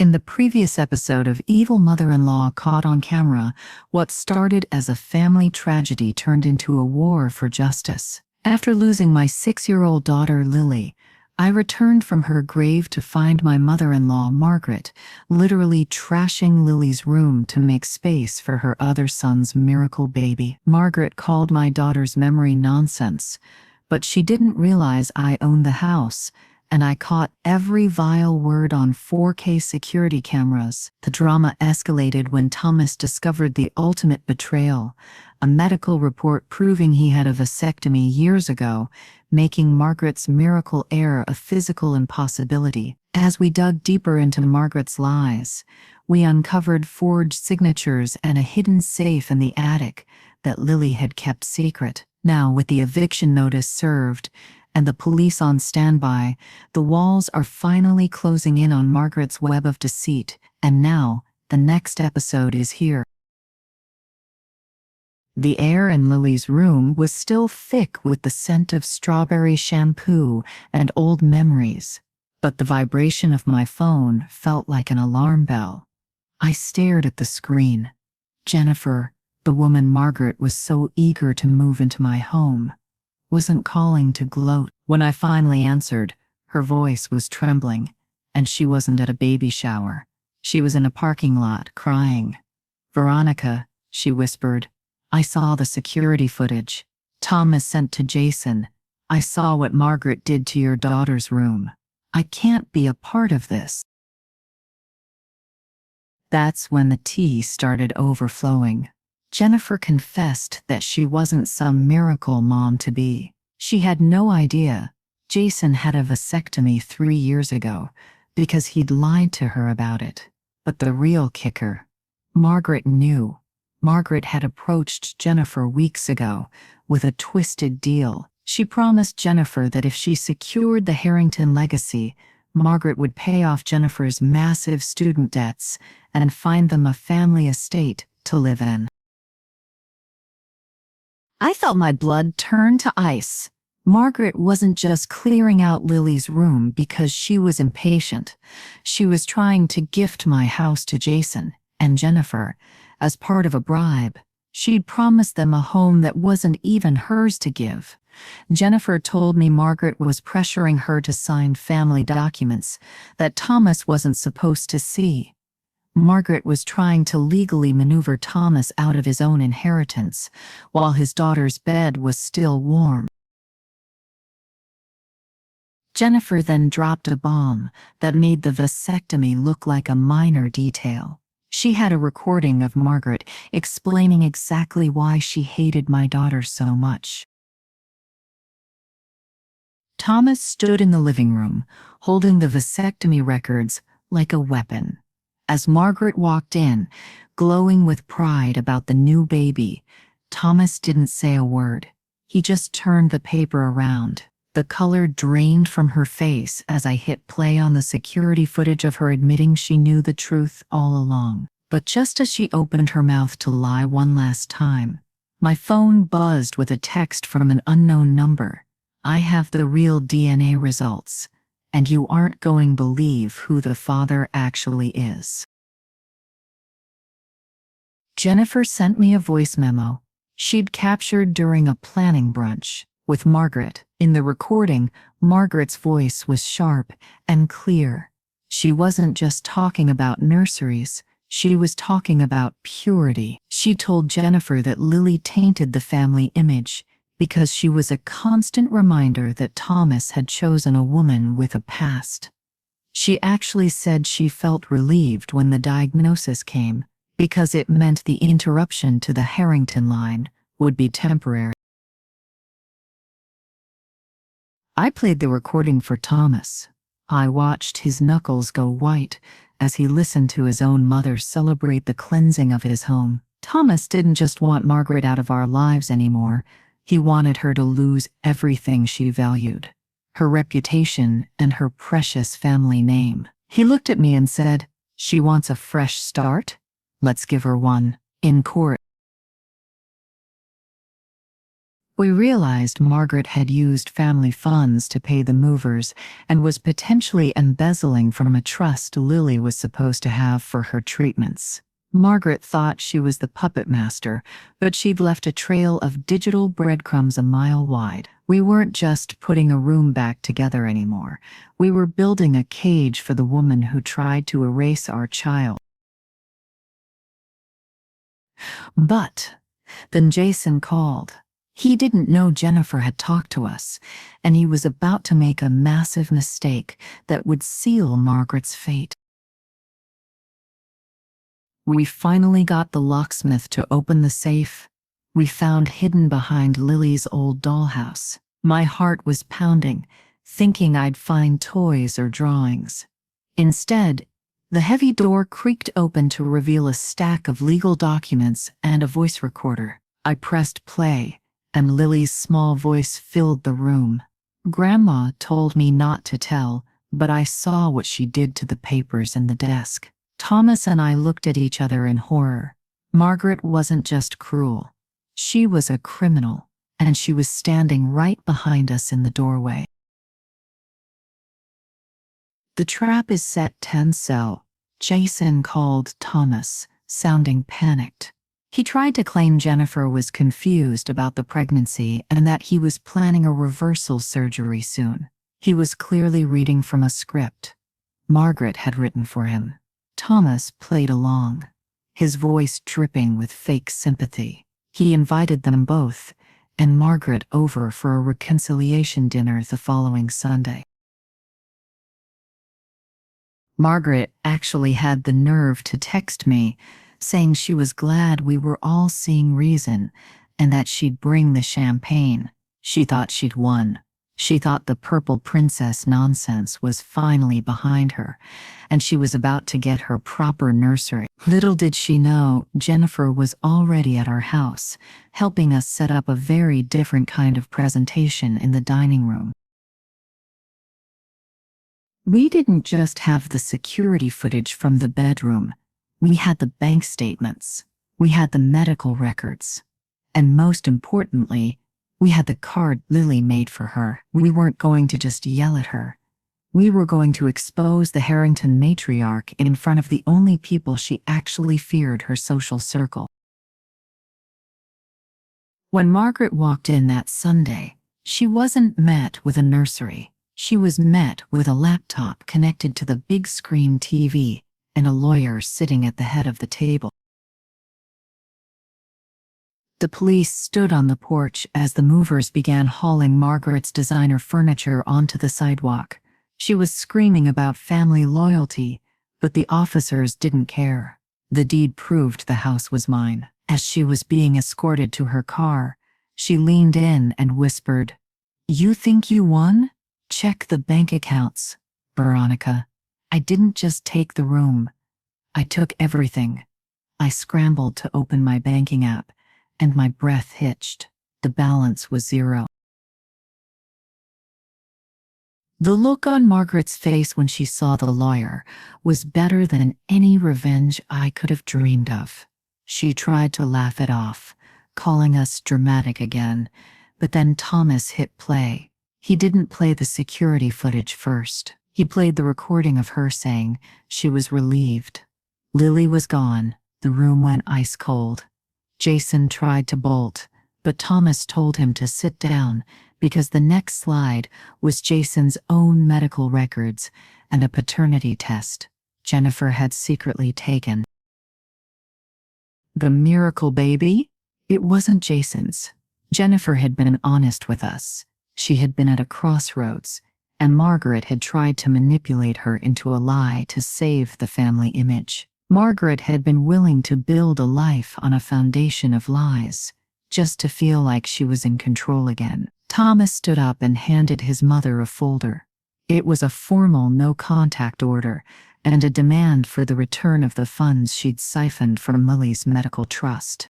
In the previous episode of Evil Mother-in-Law Caught on Camera, what started as a family tragedy turned into a war for justice. After losing my 6-year-old daughter Lily, I returned from her grave to find my mother-in-law Margaret literally trashing Lily's room to make space for her other son's miracle baby. Margaret called my daughter's memory nonsense, but she didn't realize I owned the house, and I caught every vile word on 4K security cameras. The drama escalated when Thomas discovered the ultimate betrayal, a medical report proving he had a vasectomy years ago, making Margaret's miracle heir a physical impossibility. As we dug deeper into Margaret's lies, we uncovered forged signatures and a hidden safe in the attic that Lily had kept secret. Now, with the eviction notice served and the police on standby, the walls are finally closing in on Margaret's web of deceit, and now, the next episode is here. The air in Lily's room was still thick with the scent of strawberry shampoo and old memories, but the vibration of my phone felt like an alarm bell. I stared at the screen. Jennifer, the woman Margaret was so eager to move into my home, wasn't calling to gloat. When I finally answered, her voice was trembling, and she wasn't at a baby shower. She was in a parking lot, crying. "Veronica," she whispered, "I saw the security footage Thomas sent to Jason. I saw what Margaret did to your daughter's room. I can't be a part of this." That's when the tea started overflowing. Jennifer confessed that she wasn't some miracle mom-to-be. She had no idea Jason had a vasectomy 3 years ago because he'd lied to her about it. But the real kicker, Margaret knew. Margaret had approached Jennifer weeks ago with a twisted deal. She promised Jennifer that if she secured the Harrington legacy, Margaret would pay off Jennifer's massive student debts and find them a family estate to live in. I felt my blood turn to ice. Margaret wasn't just clearing out Lily's room because she was impatient. She was trying to gift my house to Jason and Jennifer as part of a bribe. She'd promised them a home that wasn't even hers to give. Jennifer told me Margaret was pressuring her to sign family documents that Thomas wasn't supposed to see. Margaret was trying to legally maneuver Thomas out of his own inheritance while his daughter's bed was still warm. Jennifer then dropped a bomb that made the vasectomy look like a minor detail. She had a recording of Margaret explaining exactly why she hated my daughter so much. Thomas stood in the living room, holding the vasectomy records like a weapon. As Margaret walked in, glowing with pride about the new baby, Thomas didn't say a word. He just turned the paper around. The color drained from her face as I hit play on the security footage of her admitting she knew the truth all along. But just as she opened her mouth to lie one last time, my phone buzzed with a text from an unknown number. "I have the real DNA results, and you aren't going to believe who the father actually is." Jennifer sent me a voice memo she'd captured during a planning brunch with Margaret. In the recording, Margaret's voice was sharp and clear. She wasn't just talking about nurseries, she was talking about purity. She told Jennifer that Lily tainted the family image because she was a constant reminder that Thomas had chosen a woman with a past. She actually said she felt relieved when the diagnosis came because it meant the interruption to the Harrington line would be temporary. I played the recording for Thomas. I watched his knuckles go white as he listened to his own mother celebrate the cleansing of his home. Thomas didn't just want Margaret out of our lives anymore. He wanted her to lose everything she valued, her reputation and her precious family name. He looked at me and said, "She wants a fresh start? Let's give her one." In court, We realized Margaret had used family funds to pay the movers and was potentially embezzling from a trust Lily was supposed to have for her treatments. Margaret thought she was the puppet master, but she'd left a trail of digital breadcrumbs a mile wide. We weren't just putting a room back together anymore. We were building a cage for the woman who tried to erase our child. But then Jason called. He didn't know Jennifer had talked to us, and he was about to make a massive mistake that would seal Margaret's fate. We finally got the locksmith to open the safe we found hidden behind Lily's old dollhouse. My heart was pounding, thinking I'd find toys or drawings. Instead, the heavy door creaked open to reveal a stack of legal documents and a voice recorder. I pressed play, and Lily's small voice filled the room. Grandma told me not to tell, but I saw what she did to the papers in the desk. Thomas and I looked at each other in horror. Margaret wasn't just cruel. She was a criminal, and she was standing right behind us in the doorway. "The trap is set 10 so," Jason called Thomas, sounding panicked. He tried to claim Jennifer was confused about the pregnancy and that he was planning a reversal surgery soon. He was clearly reading from a script Margaret had written for him. Thomas played along, his voice dripping with fake sympathy. He invited them both and Margaret over for a reconciliation dinner the following Sunday. Margaret actually had the nerve to text me, saying she was glad we were all seeing reason and that she'd bring the champagne. She thought she'd won. She thought the purple princess nonsense was finally behind her, and she was about to get her proper nursery. Little did she know, Jennifer was already at our house, helping us set up a very different kind of presentation in the dining room. We didn't just have the security footage from the bedroom. We had the bank statements. We had the medical records. And most importantly, we had the card Lily made for her. We weren't going to just yell at her. We were going to expose the Harrington Matriarch in front of the only people she actually feared, her social circle. When Margaret walked in that Sunday, she wasn't met with a nursery. She was met with a laptop connected to the big screen TV and a lawyer sitting at the head of the table. The police stood on the porch as the movers began hauling Margaret's designer furniture onto the sidewalk. She was screaming about family loyalty, but the officers didn't care. The deed proved the house was mine. As she was being escorted to her car, she leaned in and whispered, "You think you won? Check the bank accounts, Veronica. I didn't just take the room. I took everything." I scrambled to open my banking app, and my breath hitched. The balance was 0. The look on Margaret's face when she saw the lawyer was better than any revenge I could have dreamed of. She tried to laugh it off, calling us dramatic again, but then Thomas hit play. He didn't play the security footage first. He played the recording of her saying she was relieved. Lily was gone. The room went ice cold. Jason tried to bolt, but Thomas told him to sit down because the next slide was Jason's own medical records and a paternity test Jennifer had secretly taken. The miracle baby? It wasn't Jason's. Jennifer had been honest with us. She had been at a crossroads, and Margaret had tried to manipulate her into a lie to save the family image. Margaret had been willing to build a life on a foundation of lies, just to feel like she was in control again. Thomas stood up and handed his mother a folder. It was a formal no-contact order and a demand for the return of the funds she'd siphoned from Lily's medical trust.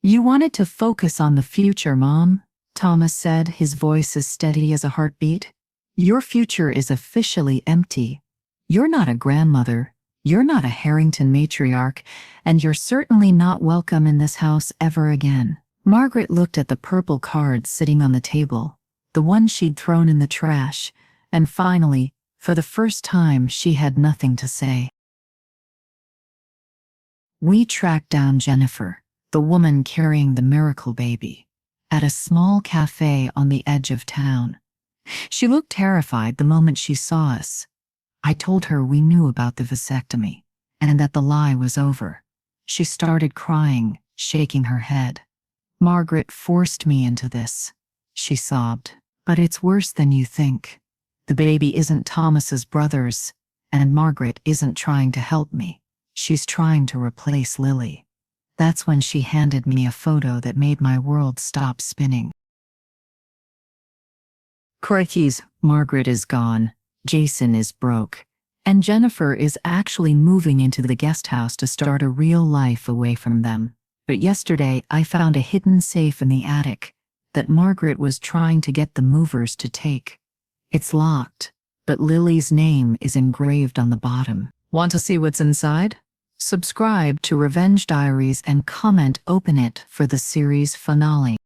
"You wanted to focus on the future, Mom," Thomas said, his voice as steady as a heartbeat. "Your future is officially empty. You're not a grandmother. You're not a Harrington Matriarch, and you're certainly not welcome in this house ever again." Margaret looked at the purple card sitting on the table, the one she'd thrown in the trash, and finally, for the first time, she had nothing to say. We tracked down Jennifer, the woman carrying the miracle baby, at a small cafe on the edge of town. She looked terrified the moment she saw us. I told her we knew about the vasectomy, and that the lie was over. She started crying, shaking her head. "Margaret forced me into this," she sobbed. "But it's worse than you think. The baby isn't Thomas's brother's, and Margaret isn't trying to help me. She's trying to replace Lily." That's when she handed me a photo that made my world stop spinning. Crikey's, Margaret is gone, Jason is broke, and Jennifer is actually moving into the guest house to start a real life away from them. But yesterday I found a hidden safe in the attic that Margaret was trying to get the movers to take. It's locked, but Lily's name is engraved on the bottom. Want to see what's inside? Subscribe to Revenge Diaries and comment "Open it" for the series finale.